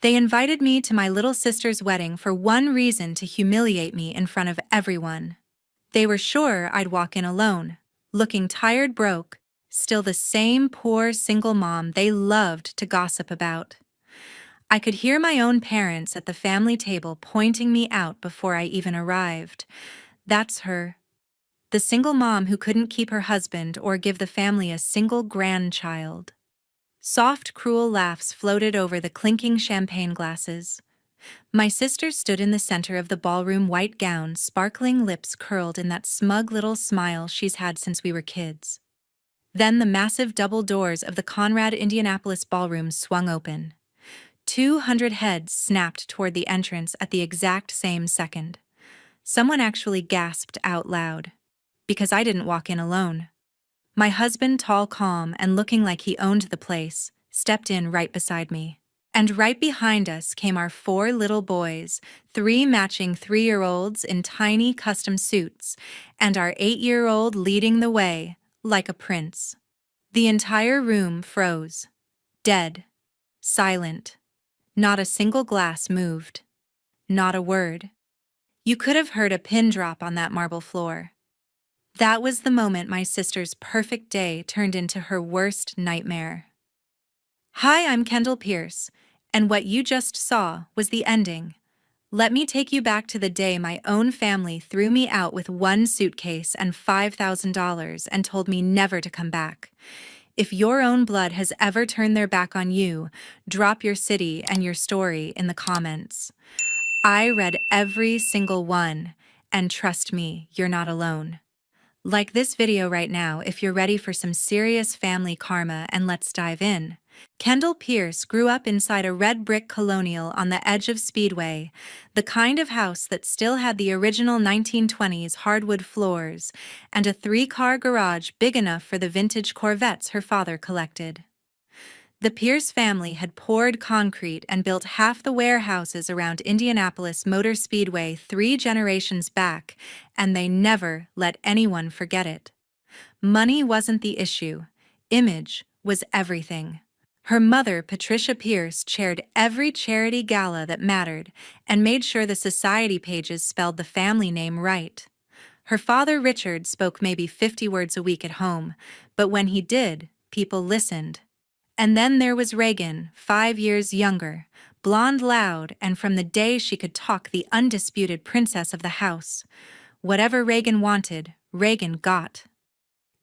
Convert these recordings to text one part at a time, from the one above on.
They invited me to my little sister's wedding for one reason: to humiliate me in front of everyone. They were sure I'd walk in alone, looking tired, broke, still the same poor single mom they loved to gossip about. I could hear my own parents at the family table pointing me out before I even arrived. That's her. The single mom who couldn't keep her husband or give the family a single grandchild. Soft, cruel laughs floated over the clinking champagne glasses. My sister stood in the center of the ballroom, white gown, sparkling lips curled in that smug little smile she's had since we were kids. Then the massive double doors of the Conrad Indianapolis ballroom swung open. 200 heads snapped toward the entrance at the exact same second. Someone actually gasped out loud. Because I didn't walk in alone. My husband, tall, calm, and looking like he owned the place, stepped in right beside me. And right behind us came our 4 little boys, 3 matching 3-year-olds in tiny custom suits, and our 8-year-old leading the way, like a prince. The entire room froze. Dead. Silent. Not a single glass moved. Not a word. You could have heard a pin drop on that marble floor. That was the moment my sister's perfect day turned into her worst nightmare. Hi, I'm Kendall Pierce, and what you just saw was the ending. Let me take you back to the day my own family threw me out with 1 suitcase and $5,000 and told me never to come back. If your own blood has ever turned their back on you, drop your city and your story in the comments. I read every single one, and trust me, you're not alone. Like this video right now if you're ready for some serious family karma, and let's dive in. Kendall Pierce grew up inside a red brick colonial on the edge of Speedway, the kind of house that still had the original 1920s hardwood floors and a 3-car garage big enough for the vintage Corvettes her father collected. The Pierce family had poured concrete and built half the warehouses around Indianapolis Motor Speedway 3 generations back, and they never let anyone forget it. Money wasn't the issue. Image was everything. Her mother, Patricia Pierce, chaired every charity gala that mattered and made sure the society pages spelled the family name right. Her father, Richard, spoke maybe 50 words a week at home, but when he did, people listened. And then there was Reagan, 5 years younger, blonde, loud, and from the day she could talk, the undisputed princess of the house. Whatever Reagan wanted, Reagan got.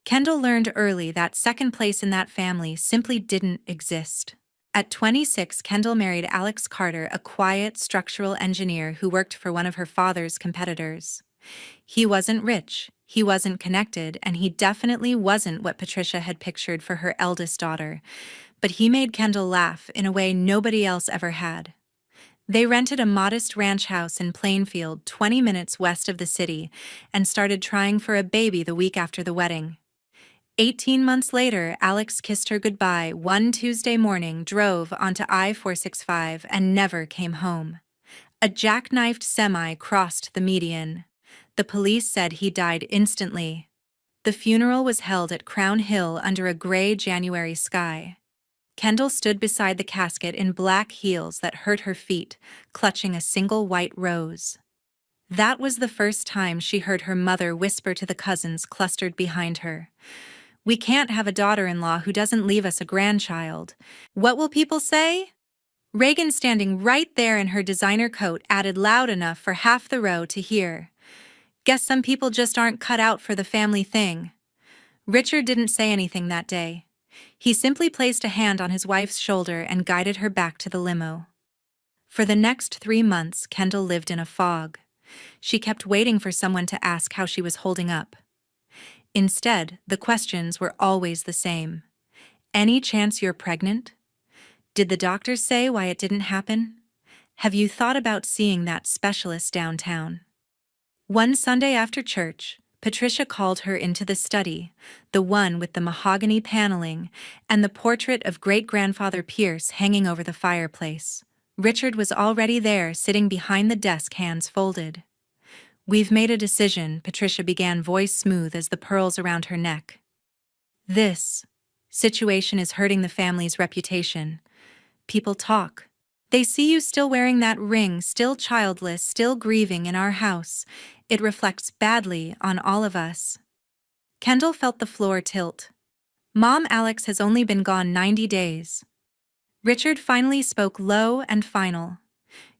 Kendall learned early that second place in that family simply didn't exist. At 26, Kendall married Alex Carter, a quiet structural engineer who worked for one of her father's competitors. He wasn't rich, he wasn't connected, and he definitely wasn't what Patricia had pictured for her eldest daughter. But he made Kendall laugh in a way nobody else ever had. They rented a modest ranch house in Plainfield, 20 minutes west of the city, and started trying for a baby the week after the wedding. 18 months later, Alex kissed her goodbye one Tuesday morning, drove onto I-465, and never came home. A jackknifed semi crossed the median. The police said he died instantly. The funeral was held at Crown Hill under a gray January sky. Kendall stood beside the casket in black heels that hurt her feet, clutching a single white rose. That was the first time she heard her mother whisper to the cousins clustered behind her, "We can't have a daughter-in-law who doesn't leave us a grandchild. What will people say?" Reagan, standing right there in her designer coat, added loud enough for half the row to hear, "Guess some people just aren't cut out for the family thing." Richard didn't say anything that day. He simply placed a hand on his wife's shoulder and guided her back to the limo. For the next 3 months, Kendall lived in a fog. She kept waiting for someone to ask how she was holding up. Instead, the questions were always the same. Any chance you're pregnant? Did the doctors say why it didn't happen? Have you thought about seeing that specialist downtown? One Sunday after church, Patricia called her into the study, the one with the mahogany paneling and the portrait of great-grandfather Pierce hanging over the fireplace. Richard was already there, sitting behind the desk, hands folded. "We've made a decision," Patricia began, voice smooth as the pearls around her neck. "This situation is hurting the family's reputation. People talk. They see you still wearing that ring, still childless, still grieving in our house. It reflects badly on all of us. Kendall felt the floor tilt. Mom, Alex has only been gone 90 days. Richard finally spoke low and final.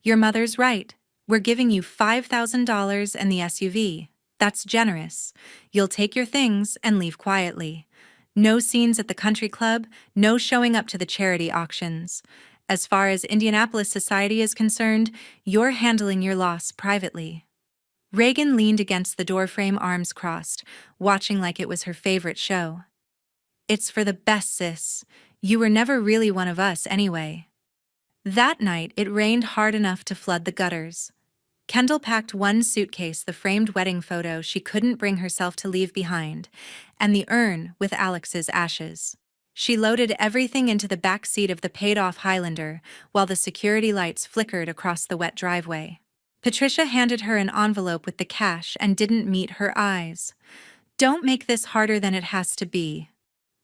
Your mother's right. We're giving you $5,000 and the SUV. That's generous. You'll take your things and leave quietly. No scenes at the country club, no showing up to the charity auctions. As far as Indianapolis society is concerned, you're handling your loss privately. Reagan leaned against the doorframe, arms crossed, watching like it was her favorite show. It's for the best, sis. You were never really one of us anyway. That night, it rained hard enough to flood the gutters. Kendall packed one suitcase, the framed wedding photo she couldn't bring herself to leave behind, and the urn with Alex's ashes. She loaded everything into the back seat of the paid-off Highlander while the security lights flickered across the wet driveway. Patricia handed her an envelope with the cash and didn't meet her eyes. Don't make this harder than it has to be.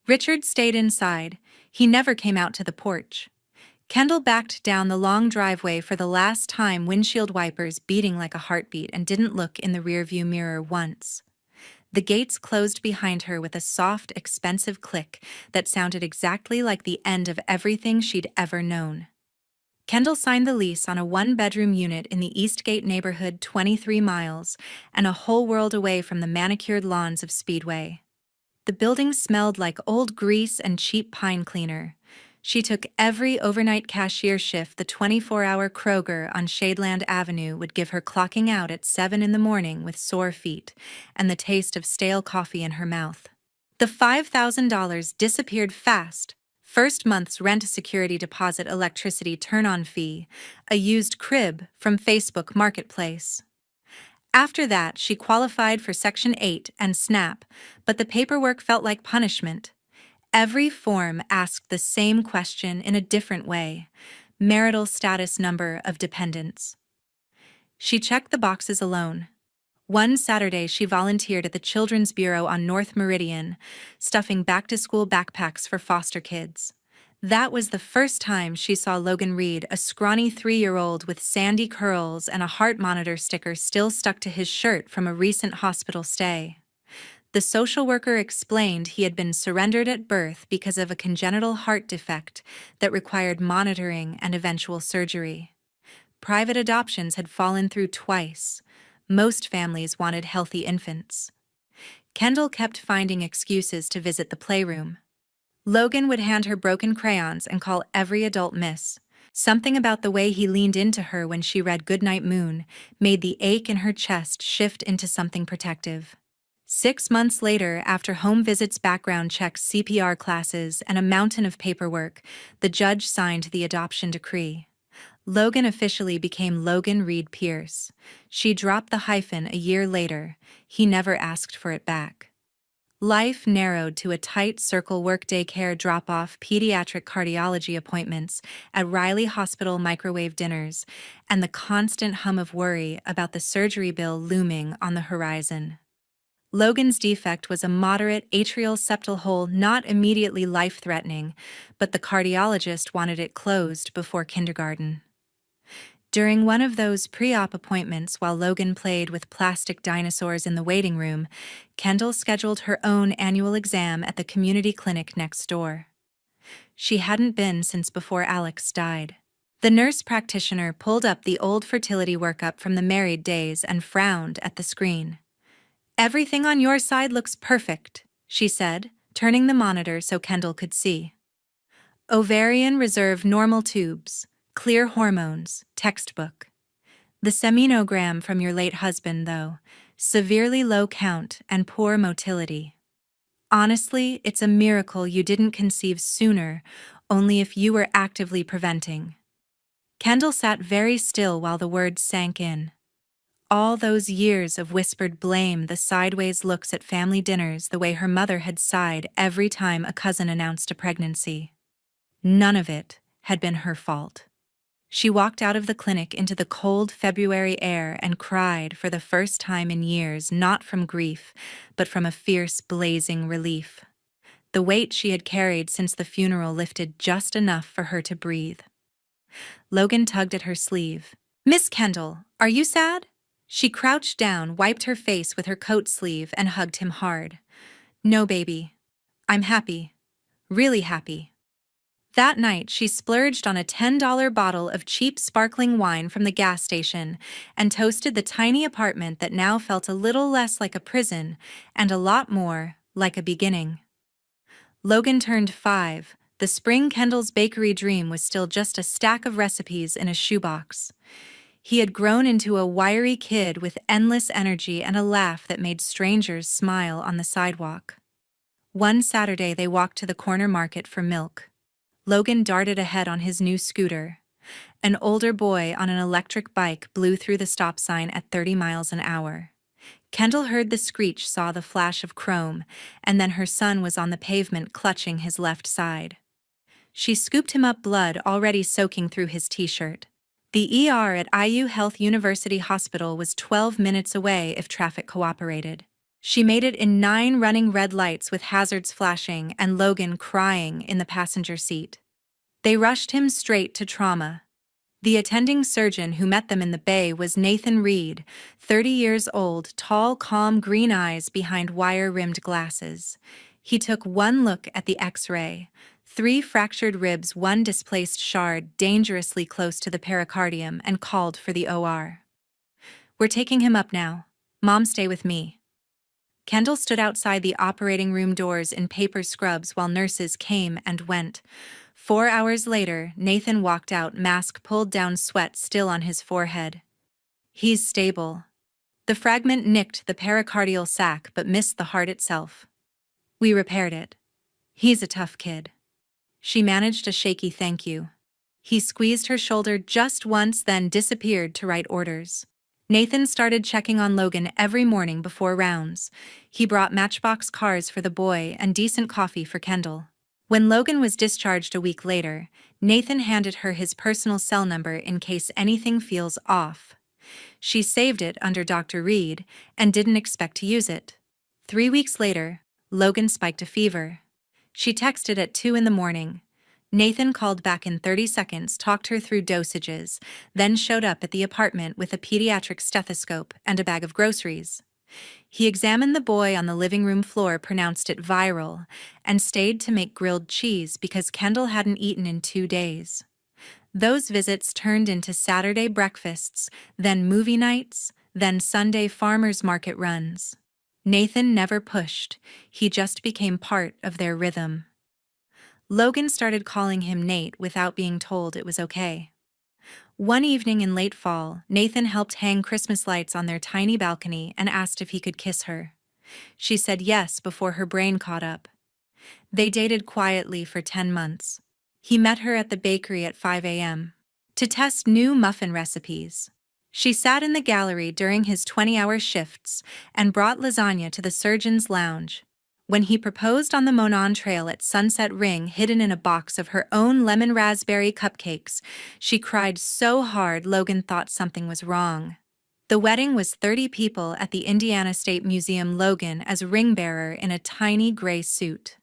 Richard stayed inside. He never came out to the porch. Kendall backed down the long driveway for the last time, windshield wipers beating like a heartbeat, and didn't look in the rearview mirror once. The gates closed behind her with a soft, expensive click that sounded exactly like the end of everything she'd ever known. Kendall signed the lease on a one-bedroom unit in the Eastgate neighborhood, 23 miles, and a whole world away from the manicured lawns of Speedway. The building smelled like old grease and cheap pine cleaner. She took every overnight cashier shift the 24-hour Kroger on Shadeland Avenue would give her, clocking out at 7 in the morning with sore feet and the taste of stale coffee in her mouth. The $5,000 disappeared fast. First month's rent, a security deposit, electricity turn-on fee, a used crib from Facebook Marketplace. After that, she qualified for Section 8 and SNAP, but the paperwork felt like punishment. Every form asked the same question in a different way: marital status, number of dependents. She checked the boxes alone. One Saturday, she volunteered at the Children's Bureau on North Meridian, stuffing back-to-school backpacks for foster kids. That was the first time she saw Logan read, a scrawny 3-year-old with sandy curls and a heart monitor sticker still stuck to his shirt from a recent hospital stay. The social worker explained he had been surrendered at birth because of a congenital heart defect that required monitoring and eventual surgery. Private adoptions had fallen through twice. Most families wanted healthy infants. Kendall kept finding excuses to visit the playroom. Logan would hand her broken crayons and call every adult miss. Something about the way he leaned into her when she read Goodnight Moon made the ache in her chest shift into something protective. 6 months later, after home visits, background checks, CPR classes, and a mountain of paperwork, the judge signed the adoption decree. Logan officially became Logan Reed Pierce. She dropped the hyphen a year later. He never asked for it back. Life narrowed to a tight circle: work, daycare drop-off, pediatric cardiology appointments at Riley Hospital, microwave dinners, and the constant hum of worry about the surgery bill looming on the horizon. Logan's defect was a moderate atrial septal hole, not immediately life-threatening, but the cardiologist wanted it closed before kindergarten. During one of those pre-op appointments, while Logan played with plastic dinosaurs in the waiting room, Kendall scheduled her own annual exam at the community clinic next door. She hadn't been since before Alex died. The nurse practitioner pulled up the old fertility workup from the married days and frowned at the screen. "Everything on your side looks perfect," she said, turning the monitor so Kendall could see. "Ovarian reserve, normal tubes. Clear hormones, textbook. The seminogram from your late husband, though, severely low count and poor motility. Honestly, it's a miracle you didn't conceive sooner, only if you were actively preventing." Kendall sat very still while the words sank in. All those years of whispered blame, the sideways looks at family dinners, the way her mother had sighed every time a cousin announced a pregnancy. None of it had been her fault. She walked out of the clinic into the cold February air and cried for the first time in years, not from grief, but from a fierce, blazing relief. The weight she had carried since the funeral lifted just enough for her to breathe. Logan tugged at her sleeve. "Miss Kendall, are you sad?" She crouched down, wiped her face with her coat sleeve, and hugged him hard. "No, baby. I'm happy. Really happy." That night, she splurged on a $10 bottle of cheap sparkling wine from the gas station and toasted the tiny apartment that now felt a little less like a prison and a lot more like a beginning. Logan turned 5. The spring Kendall's bakery dream was still just a stack of recipes in a shoebox. He had grown into a wiry kid with endless energy and a laugh that made strangers smile on the sidewalk. One Saturday, they walked to the corner market for milk. Logan darted ahead on his new scooter. An older boy on an electric bike blew through the stop sign at 30 miles an hour. Kendall heard the screech, saw the flash of chrome, and then her son was on the pavement clutching his left side. She scooped him up, blood already soaking through his t-shirt. The ER at IU Health University Hospital was 12 minutes away if traffic cooperated. She made it in 9 running red lights with hazards flashing and Logan crying in the passenger seat. They rushed him straight to trauma. The attending surgeon who met them in the bay was Nathan Reed, 30 years old, tall, calm, green eyes behind wire-rimmed glasses. He took one look at the X-ray. 3 fractured ribs, 1 displaced shard dangerously close to the pericardium, and called for the OR. "We're taking him up now. Mom, stay with me." Kendall stood outside the operating room doors in paper scrubs while nurses came and went. 4 hours later, Nathan walked out, mask pulled down, sweat still on his forehead. "He's stable." The fragment nicked the pericardial sac but missed the heart itself. "We repaired it. He's a tough kid." She managed a shaky thank you. He squeezed her shoulder just once, then disappeared to write orders. Nathan started checking on Logan every morning before rounds. He brought Matchbox cars for the boy and decent coffee for Kendall. When Logan was discharged a week later, Nathan handed her his personal cell number in case anything feels off. She saved it under Dr. Reed and didn't expect to use it. 3 weeks later, Logan spiked a fever. She texted at 2 in the morning. Nathan called back in 30 seconds, talked her through dosages, then showed up at the apartment with a pediatric stethoscope and a bag of groceries. He examined the boy on the living room floor, pronounced it viral, and stayed to make grilled cheese because Kendall hadn't eaten in 2 days. Those visits turned into Saturday breakfasts, then movie nights, then Sunday farmers market runs. Nathan never pushed, he just became part of their rhythm. Logan started calling him Nate without being told it was okay. One evening in late fall, Nathan helped hang Christmas lights on their tiny balcony and asked if he could kiss her. She said yes before her brain caught up. They dated quietly for 10 months. He met her at the bakery at 5 a.m. to test new muffin recipes. She sat in the gallery during his 20-hour shifts and brought lasagna to the surgeon's lounge. When he proposed on the Monon Trail at Sunset Ring, hidden in a box of her own lemon raspberry cupcakes, she cried so hard Logan thought something was wrong. The wedding was 30 people at the Indiana State Museum, Logan as ring bearer in a tiny gray suit.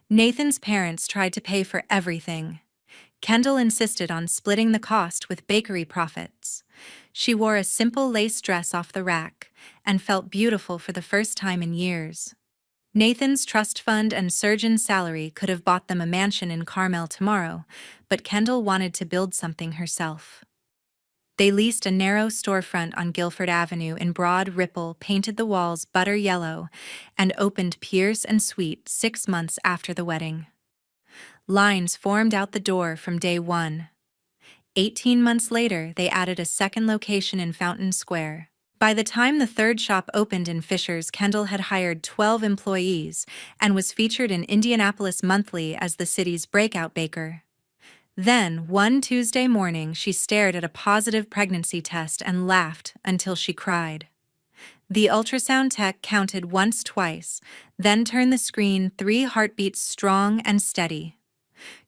Nathan's parents tried to pay for everything. Kendall insisted on splitting the cost with bakery profits. She wore a simple lace dress off the rack and felt beautiful for the first time in years. Nathan's trust fund and surgeon's salary could have bought them a mansion in Carmel tomorrow, but Kendall wanted to build something herself. They leased a narrow storefront on Guilford Avenue in Broad Ripple, painted the walls butter yellow, and opened Pierce and Sweet 6 months after the wedding. Lines formed out the door from day one. 18 months later, they added a second location in Fountain Square. By the time the third shop opened in Fishers, Kendall had hired 12 employees and was featured in Indianapolis Monthly as the city's breakout baker. Then, one Tuesday morning, she stared at a positive pregnancy test and laughed until she cried. The ultrasound tech counted once, twice, then turned the screen 3 heartbeats strong and steady.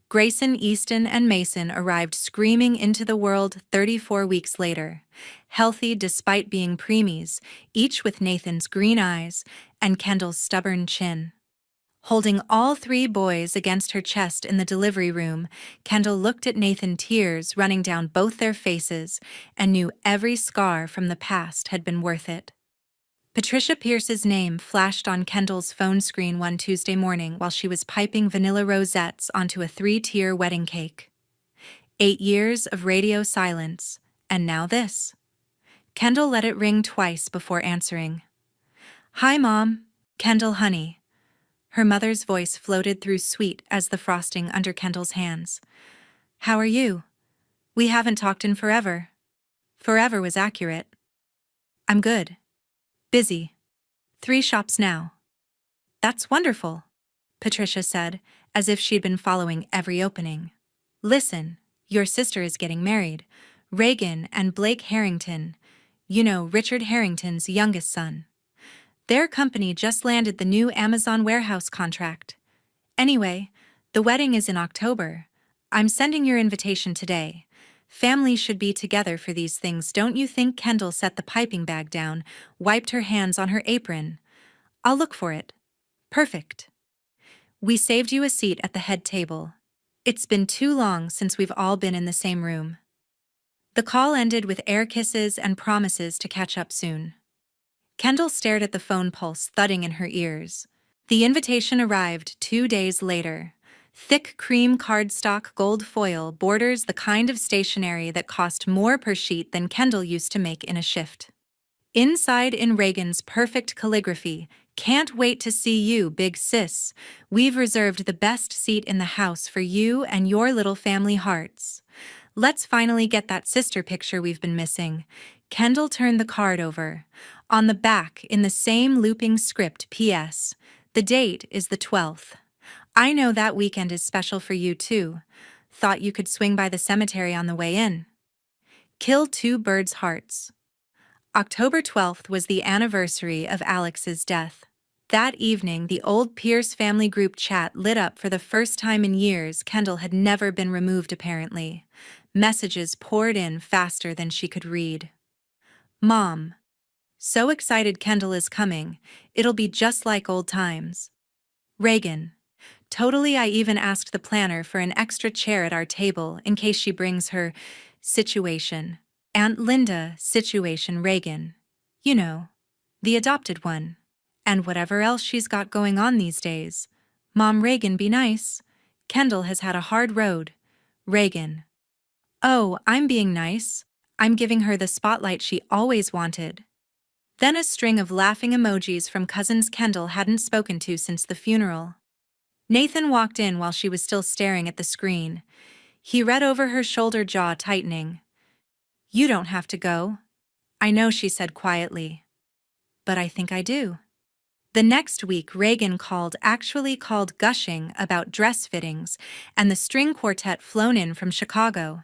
Grayson, Easton, and Mason arrived screaming into the world 34 weeks later, healthy despite being preemies, each with Nathan's green eyes and Kendall's stubborn chin. Holding all three boys against her chest in the delivery room, Kendall looked at Nathan, tears running down both their faces, and knew every scar from the past had been worth it. Patricia Pierce's name flashed on Kendall's phone screen one Tuesday morning while she was piping vanilla rosettes onto a 3-tier wedding cake. 8 years of radio silence, and now this. Kendall let it ring twice before answering. "Hi, Mom. Kendall, honey." Her mother's voice floated through sweet as the frosting under Kendall's hands. "How are you? We haven't talked in forever." Forever was accurate. "I'm good. Busy. 3 shops now." "That's wonderful," Patricia said, as if she'd been following every opening. "Listen, your sister is getting married. Reagan and Blake Harrington. You know, Richard Harrington's youngest son. Their company just landed the new Amazon warehouse contract. Anyway, the wedding is in October. I'm sending your invitation today. Families should be together for these things, don't you think?" Kendall set the piping bag down, wiped her hands on her apron. "I'll look for it." "Perfect. We saved you a seat at the head table. It's been too long since we've all been in the same room." The call ended with air kisses and promises to catch up soon. Kendall stared at the phone pulse thudding in her ears. The invitation arrived 2 days later. Thick cream cardstock gold foil borders the kind of stationery that cost more per sheet than Kendall used to make in a shift. Inside, in Reagan's perfect calligraphy, "Can't wait to see you, big sis. We've reserved the best seat in the house for you and your little family hearts. Let's finally get that sister picture we've been missing." Kendall turned the card over. On the back, in the same looping script, "P.S. The date is the 12th. I know that weekend is special for you too. Thought you could swing by the cemetery on the way in. Kill 2 birds' hearts." October 12th was the anniversary of Alex's death. That evening, the old Pierce family group chat lit up for the first time in years. Kendall had never been removed, apparently. Messages poured in faster than she could read. "Mom. So excited Kendall is coming. It'll be just like old times." Reagan. "Totally. I even asked the planner for an extra chair at our table in case she brings her situation. Aunt Linda situation." Reagan. "You know, the adopted one. And whatever else she's got going on these days. Mom." Reagan. "Be nice. Kendall has had a hard road." Reagan. "Oh, I'm being nice. I'm giving her the spotlight she always wanted." Then a string of laughing emojis from cousins Kendall hadn't spoken to since the funeral. Nathan walked in while she was still staring at the screen. He read over her shoulder, jaw tightening. "You don't have to go." "I know," she said quietly. "But I think I do." The next week, Reagan actually called gushing about dress fittings and the string quartet flown in from Chicago.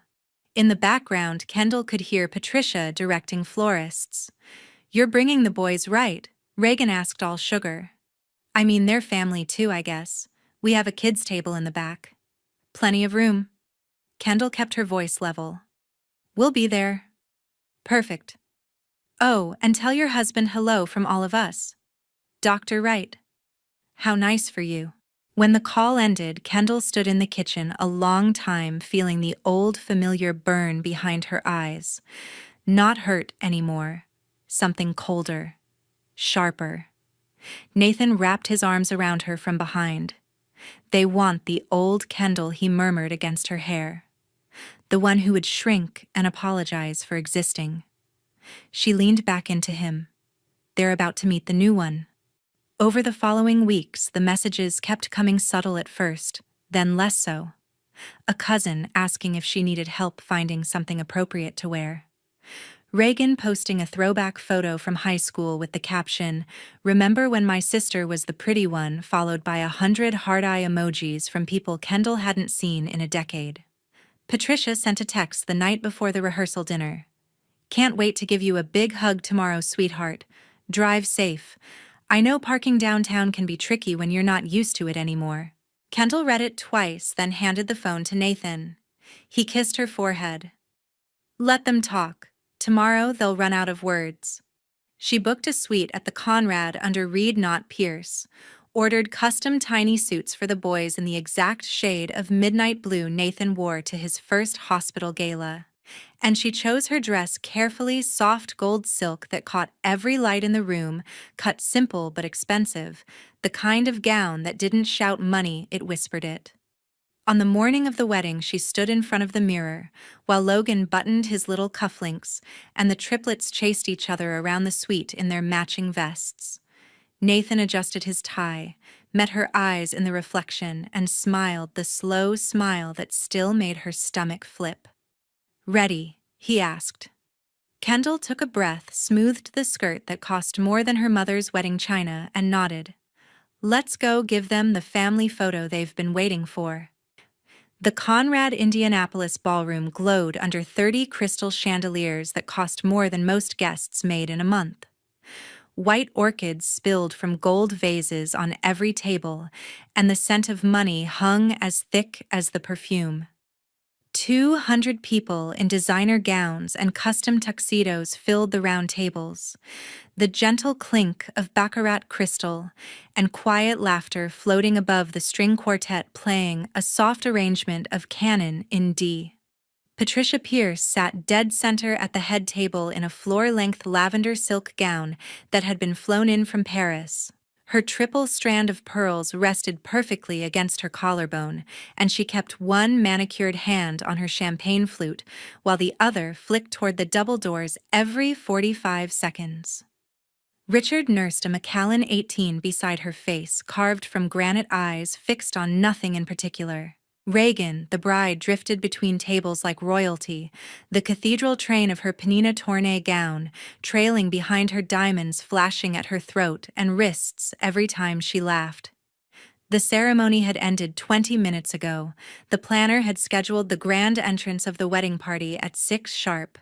In the background, Kendall could hear Patricia directing florists. "You're bringing the boys, right?" Reagan asked, all sugar. "I mean, they're family too, I guess. We have a kids' table in the back. Plenty of room." Kendall kept her voice level. "We'll be there." "Perfect. Oh, and tell your husband hello from all of us. Dr. Wright." "How nice for you." When the call ended, Kendall stood in the kitchen a long time, feeling the old familiar burn behind her eyes. Not hurt anymore. Something colder. Sharper. Nathan wrapped his arms around her from behind. "They want the old Kendall," he murmured against her hair. "The one who would shrink and apologize for existing." She leaned back into him. They're about to meet the new one. Over the following weeks, the messages kept coming, subtle at first, then less so. A cousin asking if she needed help finding something appropriate to wear. Reagan posting a throwback photo from high school with the caption, "Remember when my sister was the pretty one," followed by 100 hard-eye emojis from people Kendall hadn't seen in a decade. Patricia sent a text the night before the rehearsal dinner. "Can't wait to give you a big hug tomorrow, sweetheart. Drive safe. I know parking downtown can be tricky when you're not used to it anymore." Kendall read it twice, then handed the phone to Nathan. He kissed her forehead. "Let them talk. Tomorrow they'll run out of words." She booked a suite at the Conrad under Reed, not Pierce. ordered custom tiny suits for the boys in the exact shade of midnight blue Nathan wore to his first hospital gala. And she chose her dress carefully soft gold silk that caught every light in the room, cut simple but expensive, the kind of gown that didn't shout money, it whispered it. On the morning of the wedding, she stood in front of the mirror, while Logan buttoned his little cufflinks, and the triplets chased each other around the suite in their matching vests. Nathan adjusted his tie, met her eyes in the reflection, and smiled the slow smile that still made her stomach flip. "Ready?" he asked. Kendall took a breath, smoothed the skirt that cost more than her mother's wedding china, and nodded. "Let's go give them the family photo they've been waiting for." The Conrad Indianapolis ballroom glowed under 30 crystal chandeliers that cost more than most guests made in a month. White orchids spilled from gold vases on every table, and the scent of money hung as thick as the perfume. 200 people in designer gowns and custom tuxedos filled the round tables. The gentle clink of baccarat crystal and quiet laughter floating above the string quartet playing a soft arrangement of Canon in D. Patricia Pierce sat dead center at the head table in a floor-length lavender silk gown that had been flown in from Paris. Her triple strand of pearls rested perfectly against her collarbone, and she kept one manicured hand on her champagne flute, while the other flicked toward the double doors every 45 seconds. Richard nursed a Macallan 18 beside her face, carved from granite eyes fixed on nothing in particular. Reagan, the bride, drifted between tables like royalty, the cathedral train of her Panina Tournay gown, trailing behind her diamonds flashing at her throat and wrists every time she laughed. The ceremony had ended 20 minutes ago. The planner had scheduled the grand entrance of the wedding party at 6 sharp.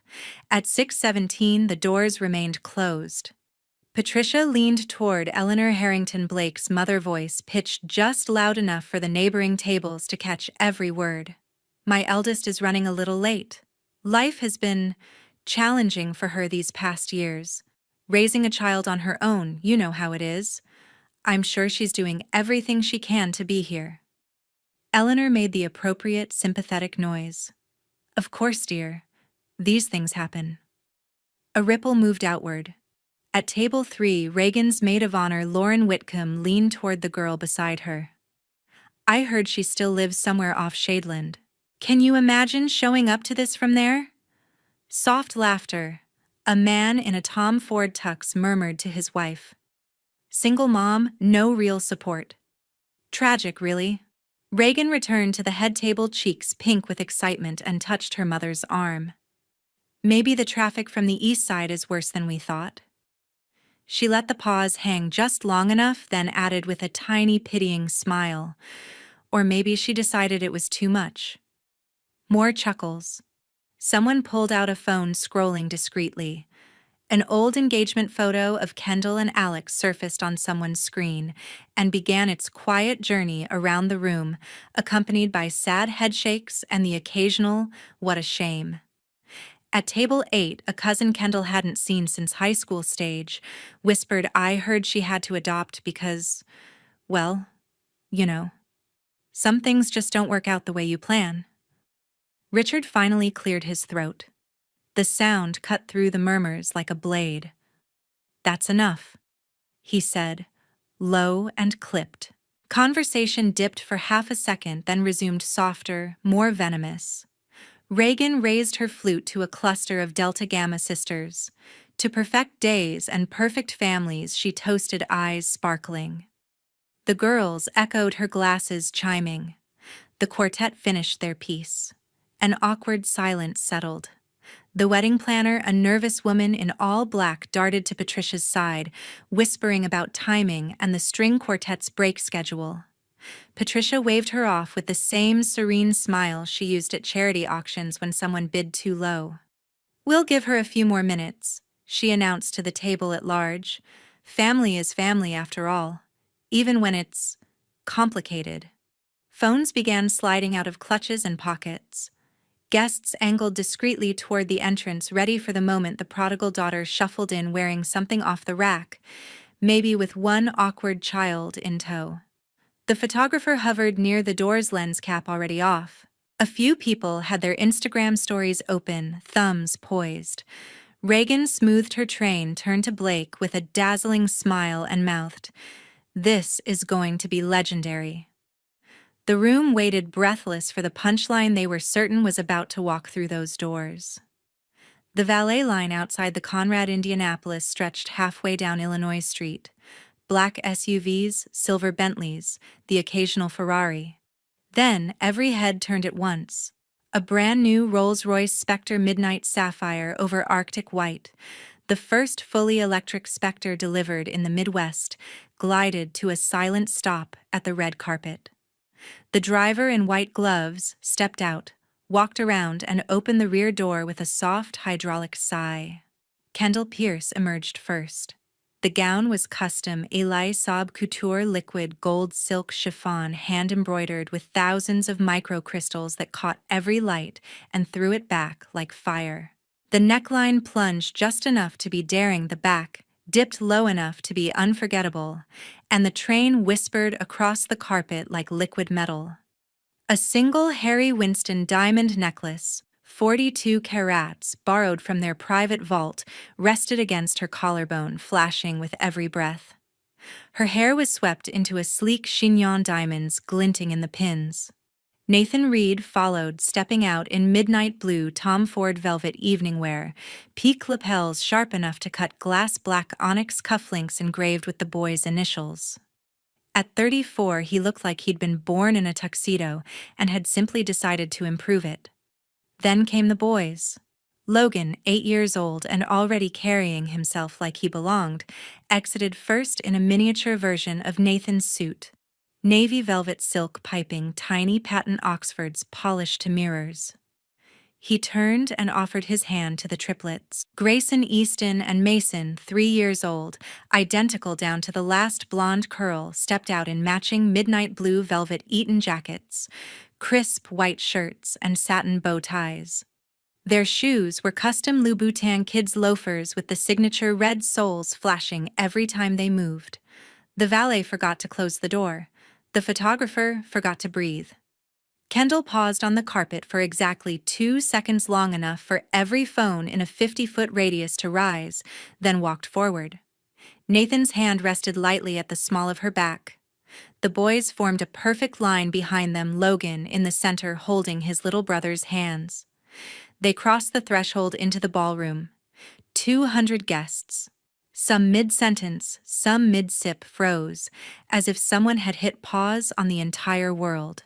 At 6:17, the doors remained closed. Patricia leaned toward Eleanor Harrington Blake's mother voice, pitched just loud enough for the neighboring tables to catch every word. "My eldest is running a little late. Life has been challenging for her these past years. Raising a child on her own, you know how it is. I'm sure she's doing everything she can to be here." Eleanor made the appropriate sympathetic noise. "Of course, dear. These things happen." A ripple moved outward. At table 3, Reagan's maid of honor, Lauren Whitcomb, leaned toward the girl beside her. "I heard she still lives somewhere off Shadeland. Can you imagine showing up to this from there?" Soft laughter. A man in a Tom Ford tux murmured to his wife. "Single mom, no real support. Tragic, really." Reagan returned to the head table, cheeks pink with excitement, and touched her mother's arm. "Maybe the traffic from the east side is worse than we thought." She let the pause hang just long enough, then added with a tiny pitying smile. Or maybe she decided it was too much. More chuckles. Someone pulled out a phone, scrolling discreetly. An old engagement photo of Kendall and Alex surfaced on someone's screen and began its quiet journey around the room, accompanied by sad headshakes and the occasional "what a shame." At table 8, a cousin Kendall hadn't seen since high school stage whispered, "I heard she had to adopt because, well, you know, some things just don't work out the way you plan." Richard finally cleared his throat. The sound cut through the murmurs like a blade. "That's enough," he said, low and clipped. Conversation dipped for half a second, then resumed softer, more venomous. Reagan raised her flute to a cluster of Delta Gamma sisters. To perfect days and perfect families, she toasted, eyes sparkling. The girls echoed her glasses, chiming. The quartet finished their piece. An awkward silence settled. The wedding planner, a nervous woman in all black, darted to Patricia's side, whispering about timing and the string quartet's break schedule. Patricia waved her off with the same serene smile she used at charity auctions when someone bid too low. "We'll give her a few more minutes," she announced to the table at large. "Family is family after all, even when it's complicated." Phones began sliding out of clutches and pockets. Guests angled discreetly toward the entrance, ready for the moment the prodigal daughter shuffled in wearing something off the rack. maybe with one awkward child in tow. The photographer hovered near the door's lens cap already off. A few people had their Instagram stories open, thumbs poised. Reagan smoothed her train, turned to Blake with a dazzling smile and mouthed, "This is going to be legendary." The room waited breathless for the punchline they were certain was about to walk through those doors. The valet line outside the Conrad Indianapolis stretched halfway down Illinois Street. Black SUVs, silver Bentleys, the occasional Ferrari. Then every head turned at once. A brand new Rolls-Royce Spectre Midnight Sapphire over Arctic White, the first fully electric Spectre delivered in the Midwest, glided to a silent stop at the red carpet. The driver in white gloves stepped out, walked around, and opened the rear door with a soft hydraulic sigh. Kendall Pierce emerged first. The gown was custom Eli Saab couture liquid gold silk chiffon hand-embroidered with thousands of microcrystals that caught every light and threw it back like fire. The neckline plunged just enough to be daring, the back dipped low enough to be unforgettable, and the train whispered across the carpet like liquid metal. A single Harry Winston diamond necklace, 42 carats, borrowed from their private vault, rested against her collarbone, flashing with every breath. Her hair was swept into a sleek chignon, diamonds glinting in the pins. Nathan Reed followed, stepping out in midnight blue Tom Ford velvet evening wear, peak lapels sharp enough to cut glass black onyx cufflinks engraved with the boy's initials. At 34, he looked like he'd been born in a tuxedo and had simply decided to improve it. Then came the boys. Logan, 8 years old and already carrying himself like he belonged, exited first in a miniature version of Nathan's suit. Navy velvet silk piping, tiny patent Oxfords polished to mirrors. He turned and offered his hand to the triplets. Grayson, Easton, and Mason, 3 years old, identical down to the last blonde curl, stepped out in matching midnight blue velvet Eton jackets, crisp white shirts, and satin bow ties. Their shoes were custom Louboutin kids' loafers with the signature red soles flashing every time they moved. The valet forgot to close the door. The photographer forgot to breathe. Kendall paused on the carpet for exactly 2 seconds, long enough for every phone in a 50-foot radius to rise, then walked forward. Nathan's hand rested lightly at the small of her back. The boys formed a perfect line behind them, Logan in the center holding his little brother's hands. They crossed the threshold into the ballroom. 200 guests. Some mid-sentence, some mid-sip, froze, as if someone had hit pause on the entire world.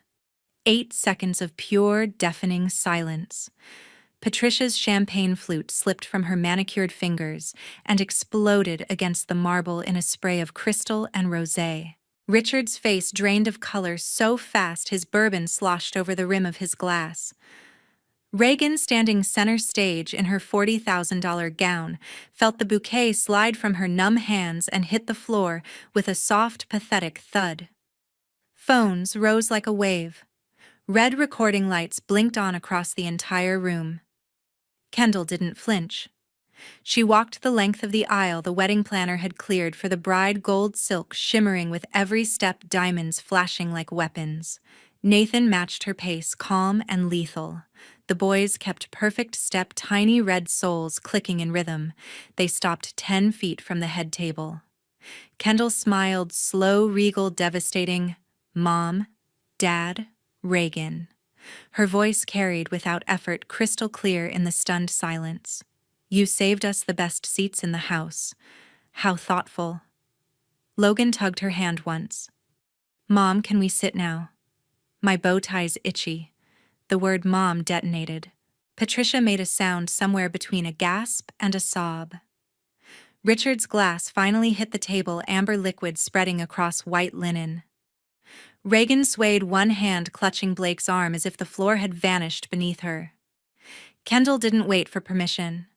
8 seconds of pure, deafening silence. Patricia's champagne flute slipped from her manicured fingers and exploded against the marble in a spray of crystal and rosé. Richard's face drained of color so fast his bourbon sloshed over the rim of his glass. Reagan, standing center stage in her $40,000 gown, felt the bouquet slide from her numb hands and hit the floor with a soft, pathetic thud. Phones rose like a wave. Red recording lights blinked on across the entire room. Kendall didn't flinch. She walked the length of the aisle the wedding planner had cleared for the bride, gold silk shimmering with every step, diamonds flashing like weapons. Nathan matched her pace, calm and lethal. The boys kept perfect step, tiny red soles clicking in rhythm. They stopped 10 feet from the head table. Kendall smiled, slow, regal, devastating. "Mom, Dad, Reagan." Her voice carried without effort, crystal clear in the stunned silence. "You saved us the best seats in the house. How thoughtful." Logan tugged her hand once. "Mom, can we sit now? My bow tie's itchy." The word mom detonated. Patricia made a sound somewhere between a gasp and a sob. Richard's glass finally hit the table, amber liquid spreading across white linen. Reagan swayed, one hand clutching Blake's arm as if the floor had vanished beneath her. Kendall didn't wait for permission.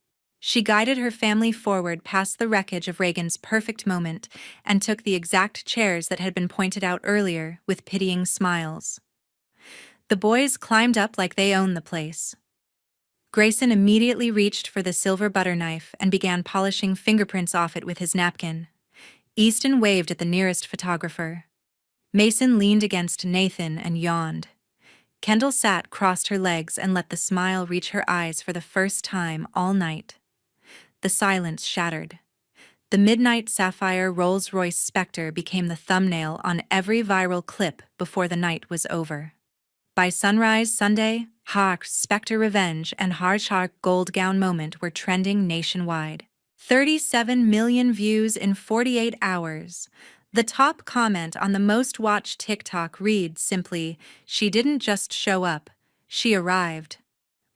She guided her family forward past the wreckage of Reagan's perfect moment and took the exact chairs that had been pointed out earlier with pitying smiles. The boys climbed up like they owned the place. Grayson immediately reached for the silver butter knife and began polishing fingerprints off it with his napkin. Easton waved at the nearest photographer. Mason leaned against Nathan and yawned. Kendall sat, crossed her legs, and let the smile reach her eyes for the first time all night. The silence shattered. The midnight sapphire Rolls-Royce Spectre became the thumbnail on every viral clip before the night was over. By sunrise Sunday, Hark Spectre Revenge and Harshak Gold Gown Moment were trending nationwide. 37 million views in 48 hours. The top comment on the most watched TikTok reads simply, "She didn't just show up, she arrived."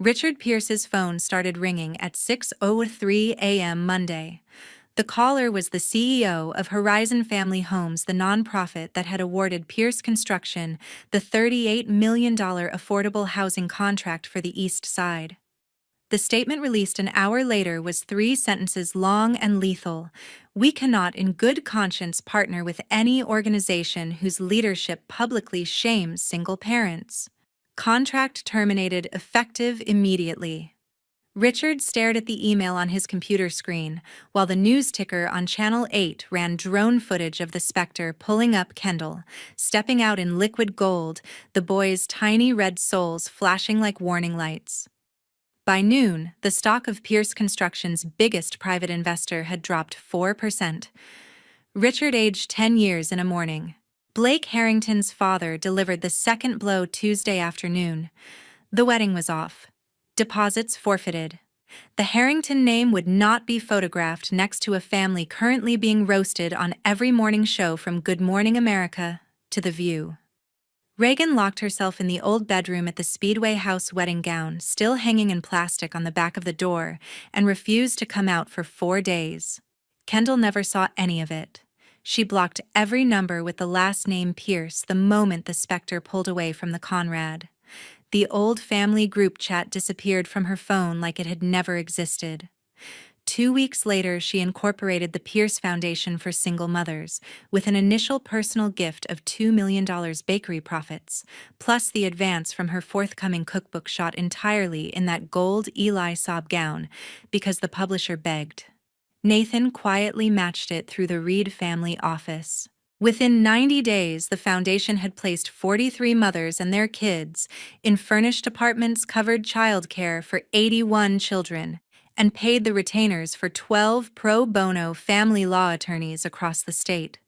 Richard Pierce's phone started ringing at 6:03 a.m. Monday. The caller was the CEO of Horizon Family Homes, the nonprofit that had awarded Pierce Construction the $38 million affordable housing contract for the East Side. The statement released an hour later was 3 sentences long and lethal. "We cannot in good conscience partner with any organization whose leadership publicly shames single parents. Contract terminated effective immediately." Richard stared at the email on his computer screen, while the news ticker on Channel 8 ran drone footage of the Spectre pulling up Kendall, stepping out in liquid gold, the boy's tiny red soles flashing like warning lights. By noon, the stock of Pierce Construction's biggest private investor had dropped 4%. Richard aged 10 years in a morning. Blake Harrington's father delivered the second blow Tuesday afternoon. The wedding was off. Deposits forfeited. The Harrington name would not be photographed next to a family currently being roasted on every morning show from Good Morning America to The View. Reagan locked herself in the old bedroom at the Speedway House wedding gown, still hanging in plastic on the back of the door, and refused to come out for 4 days. Kendall never saw any of it. She blocked every number with the last name Pierce the moment the Spectre pulled away from the Conrad. The old family group chat disappeared from her phone like it had never existed. 2 weeks later, she incorporated the Pierce Foundation for Single Mothers, with an initial personal gift of $2 million bakery profits, plus the advance from her forthcoming cookbook shot entirely in that gold Eli Saab gown, because the publisher begged. Nathan quietly matched it through the Reed family office. Within 90 days, the foundation had placed 43 mothers and their kids in furnished apartments, covered childcare for 81 children, and paid the retainers for 12 pro bono family law attorneys across the state.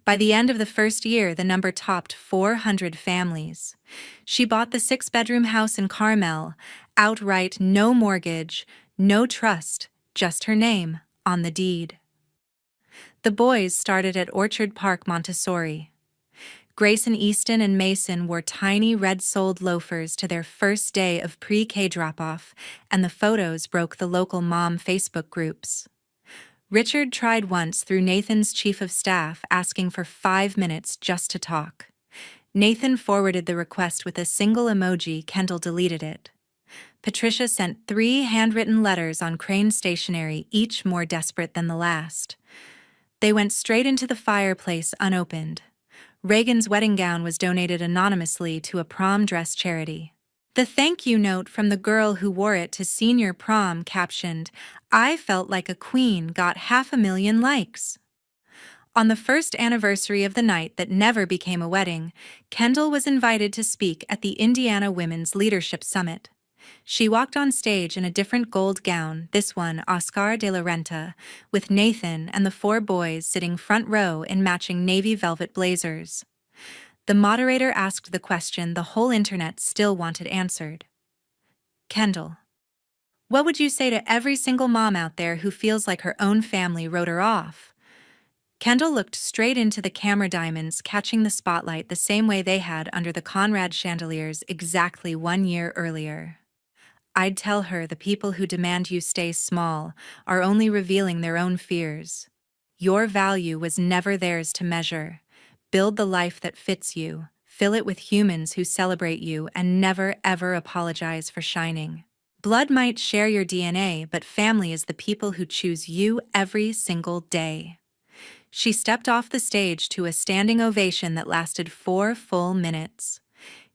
By the end of the first year, the number topped 400 families. She bought the 6-bedroom house in Carmel, outright, no mortgage, no trust, just her name on the deed. The boys started at Orchard Park Montessori. Grayson, Easton, and Mason wore tiny red-soled loafers to their first day of pre-K drop-off, and the photos broke the local mom Facebook groups. Richard tried once through Nathan's chief of staff, asking for 5 minutes just to talk. Nathan forwarded the request with a single emoji. Kendall deleted it. Patricia sent 3 handwritten letters on Crane stationery, each more desperate than the last. They went straight into the fireplace unopened. Reagan's wedding gown was donated anonymously to a prom dress charity. The thank you note from the girl who wore it to senior prom captioned, "I felt like a queen," got 500,000 likes. On the first anniversary of the night that never became a wedding, Kendall was invited to speak at the Indiana Women's Leadership Summit. She walked on stage in a different gold gown, this one Oscar de la Renta, with Nathan and the 4 boys sitting front row in matching navy velvet blazers. The moderator asked the question the whole internet still wanted answered. "Kendall, what would you say to every single mom out there who feels like her own family wrote her off?" Kendall looked straight into the camera diamonds, catching the spotlight the same way they had under the Conrad chandeliers exactly 1 year earlier. "I'd tell her the people who demand you stay small are only revealing their own fears. Your value was never theirs to measure. Build the life that fits you, fill it with humans who celebrate you, and never ever apologize for shining. Blood might share your DNA, but family is the people who choose you every single day." She stepped off the stage to a standing ovation that lasted 4 full minutes.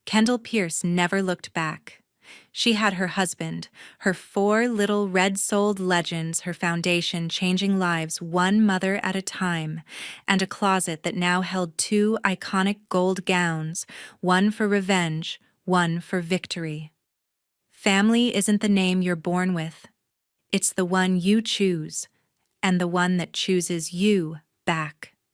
Kendall Pierce never looked back. She had her husband, her 4 little red-souled legends, her foundation changing lives one mother at a time, and a closet that now held 2 iconic gold gowns, one for revenge, one for victory. Family isn't the name you're born with. It's the one you choose, and the one that chooses you back.